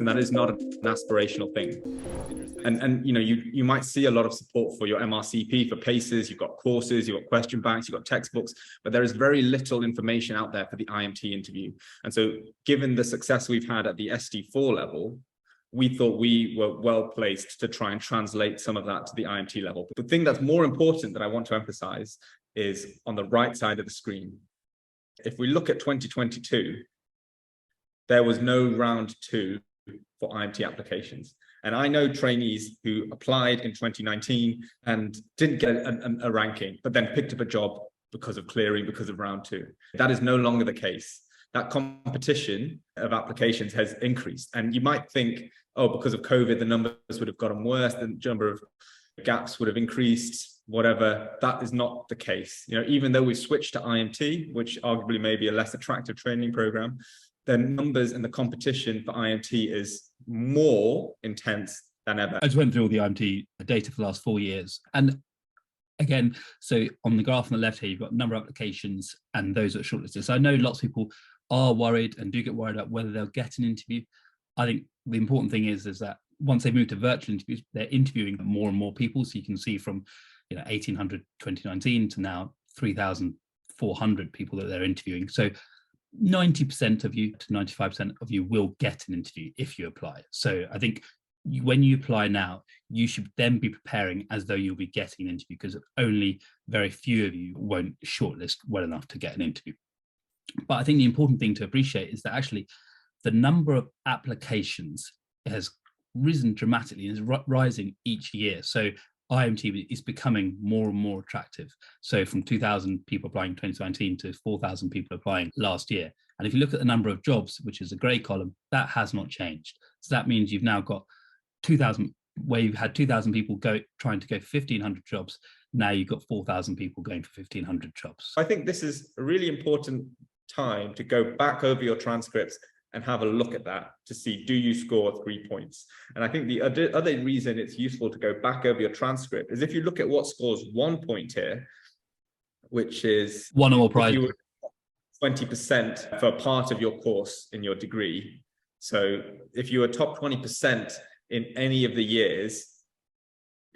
and that is not an aspirational thing. And you know, you might see a lot of support for your MRCP, for PACEs, you've got courses, you've got question banks, you've got textbooks, but there is very little information out there for the IMT interview. And so given the success we've had at the ST4 level, we thought we were well placed to try and translate some of that to the IMT level. But the thing that's more important that I want to emphasize is on the right side of the screen. If we look at 2022, there was no round 2 for IMT applications. And I know trainees who applied in 2019 and didn't get a ranking, but then picked up a job because of clearing, because of round 2. That is no longer the case. That competition of applications has increased. And you might think, oh, because of COVID, the numbers would have gotten worse, the number of gaps would have increased, whatever. That is not the case. You know, even though we've switched to IMT, which arguably may be a less attractive training program, the numbers and the competition for IMT is more intense than ever. I just went through all the IMT data for the last 4 years. And again, so on the graph on the left here, you've got number of applications and those that are shortlisted. So I know lots of people are worried and do get worried about whether they'll get an interview. I think the important thing is that once they move to virtual interviews, they're interviewing more and more people. So you can see from 1,800 2019 to now 3,400 people that they're interviewing. So 90% of you to 95% of you will get an interview if you apply. So I think when you apply now, you should then be preparing as though you'll be getting an interview, because only very few of you won't shortlist well enough to get an interview. But I think the important thing to appreciate is that actually the number of applications has risen dramatically and is rising each year. So IMT is becoming more and more attractive. So from 2,000 people applying in 2019 to 4,000 people applying last year. And if you look at the number of jobs, which is a grey column, that has not changed. So that means you've now got 2,000, where you've had 2,000 people trying to go for 1,500 jobs. Now you've got 4,000 people going for 1,500 jobs. I think this is a really important time to go back over your transcripts and have a look at that to see, do you score 3 points? And I think the other reason it's useful to go back over your transcript is if you look at what scores 1 point here, which is 1 or more prize, 20% for part of your course in your degree. So if you were top 20% in any of the years,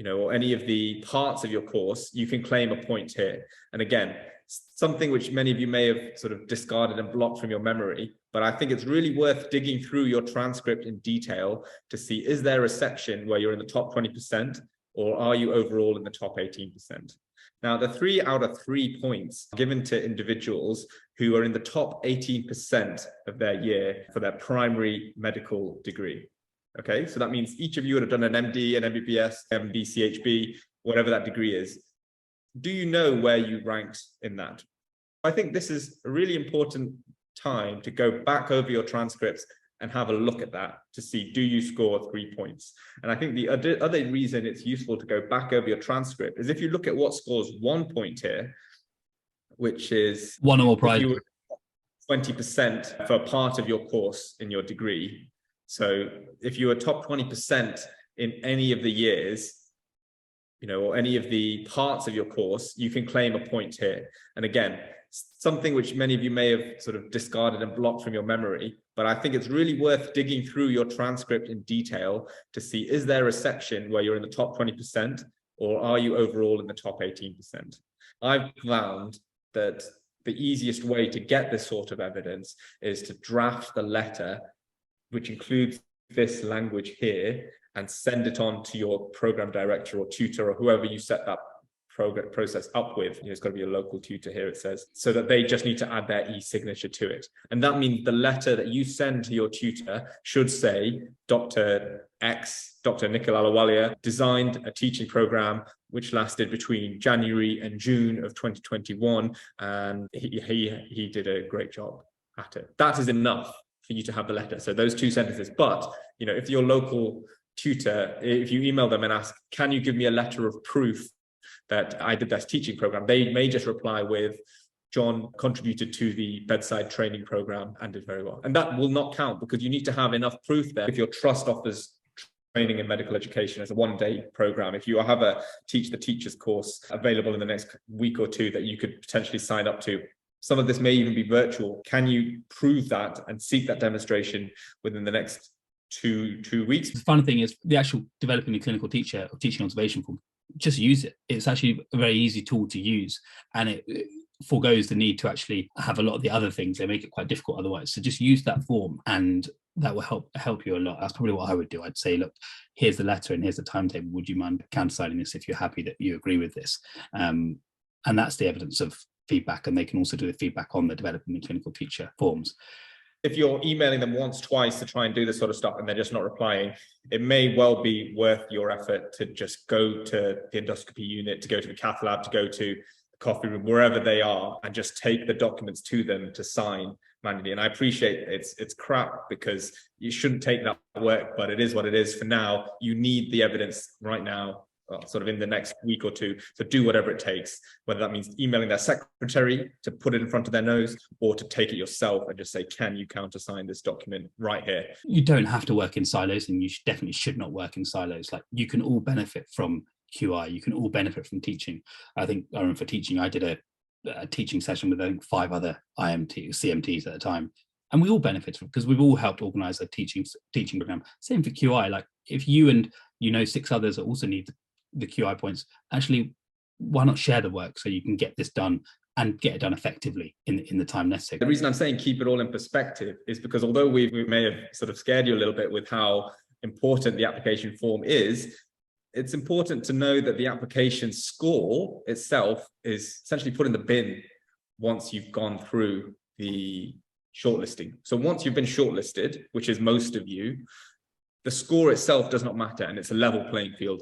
or any of the parts of your course, you can claim a point here. And again, something which many of you may have sort of discarded and blocked from your memory, but I think it's really worth digging through your transcript in detail to see, is there a section where you're in the top 20% or are you overall in the top 18%? Now, the 3 out of 3 points given to individuals who are in the top 18% of their year for their primary medical degree. Okay, so that means each of you would have done an MD, an MBBS, MD, CHB, whatever that degree is. Do you know where you ranked in that? I think this is a really important time to go back over your transcripts and have a look at that to see, do you score 3 points? And I think the other reason it's useful to go back over your transcript is if you look at what scores 1 point here, which is 1 or more prize, 20% for part of your course in your degree. So if you were top 20% in any of the years, or any of the parts of your course, you can claim a point here. And again, something which many of you may have sort of discarded and blocked from your memory, but I think it's really worth digging through your transcript in detail to see, is there a section where you're in the top 20% or are you overall in the top 18%? I've found that the easiest way to get this sort of evidence is to draft the letter, which includes this language here, and send it on to your program director or tutor or whoever you set that process up with. It's got to be a local tutor here, it says, so that they just need to add their e-signature to it. And that means the letter that you send to your tutor should say, Dr. X, Dr. Nikhil Alawalia, designed a teaching program which lasted between January and June of 2021, and he did a great job at it. That is enough for you to have the letter. So those 2 sentences. But, if your local tutor, if you email them and ask, can you give me a letter of proof that I did this teaching program, they may just reply with, John contributed to the bedside training program and did very well. And that will not count because you need to have enough proof there. If your trust offers training in medical education as a 1-day program, if you have a Teach the Teachers course available in the next week or 2 that you could potentially sign up to, some of this may even be virtual. Can you prove that and seek that demonstration within the next two weeks. The fun thing is the actual developing a clinical teacher or teaching observation form. Just use it. It's actually a very easy tool to use, and it forgoes the need to actually have a lot of the other things. They make it quite difficult otherwise. So just use that form, and that will help you a lot. That's probably what I would do. I'd say, look, here's the letter and here's the timetable. Would you mind countersigning this if you're happy that you agree with this? And that's the evidence of feedback. And they can also do the feedback on the developing the clinical teacher forms. If you're emailing them once, twice to try and do this sort of stuff and they're just not replying, it may well be worth your effort to just go to the endoscopy unit, to go to the cath lab, to go to the coffee room, wherever they are, and just take the documents to them to sign manually. And I appreciate it's crap because you shouldn't take that work, but it is what it is for now. You need the evidence right now, sort of in the next week or two. So do whatever it takes, whether that means emailing their secretary to put it in front of their nose, or to take it yourself and just say, can you countersign this document right here? You don't have to work in silos, and you definitely should not work in silos. Like, you can all benefit from QI. You can all benefit from teaching. I remember for teaching, I did a teaching session with, I think, 5 other IMT, CMTs at the time. And we all benefit from, because we've all helped organize a teaching program. Same for QI. Like, if you and 6 others that also need the QI points, actually, why not share the work so you can get this done and get it done effectively in the time necessary? The reason I'm saying keep it all in perspective is because although we may have sort of scared you a little bit with how important the application form is, it's important to know that the application score itself is essentially put in the bin once you've gone through the shortlisting. So once you've been shortlisted, which is most of you, the score itself does not matter, and it's a level playing field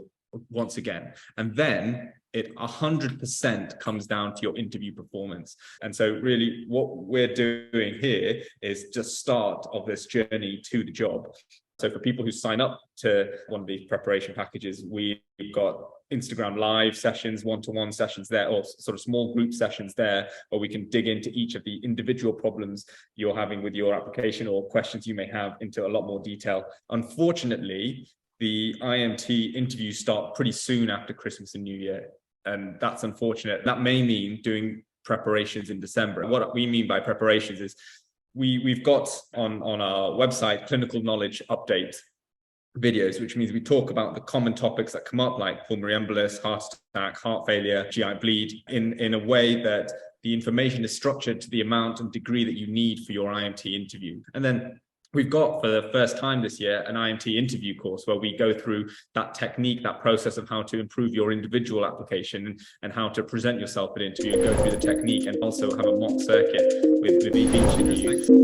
once again. And then it 100% comes down to your interview performance. And so really what we're doing here is just start of this journey to the job. So for people who sign up to one of these preparation packages, we've got Instagram live sessions, one-to-one sessions there, or sort of small group sessions there, where we can dig into each of the individual problems you're having with your application or questions you may have into a lot more detail. Unfortunately, the IMT interviews start pretty soon after Christmas and New Year, and that's unfortunate. That may mean doing preparations in December. What we mean by preparations is we've got on our website clinical knowledge update videos, which means we talk about the common topics that come up, like pulmonary embolus, heart attack, heart failure, GI bleed, in a way that the information is structured to the amount and degree that you need for your IMT interview. And then we've got, for the first time this year, an IMT interview course where we go through that technique, that process of how to improve your individual application and how to present yourself at interview, and go through the technique, and also have a mock circuit with each interview.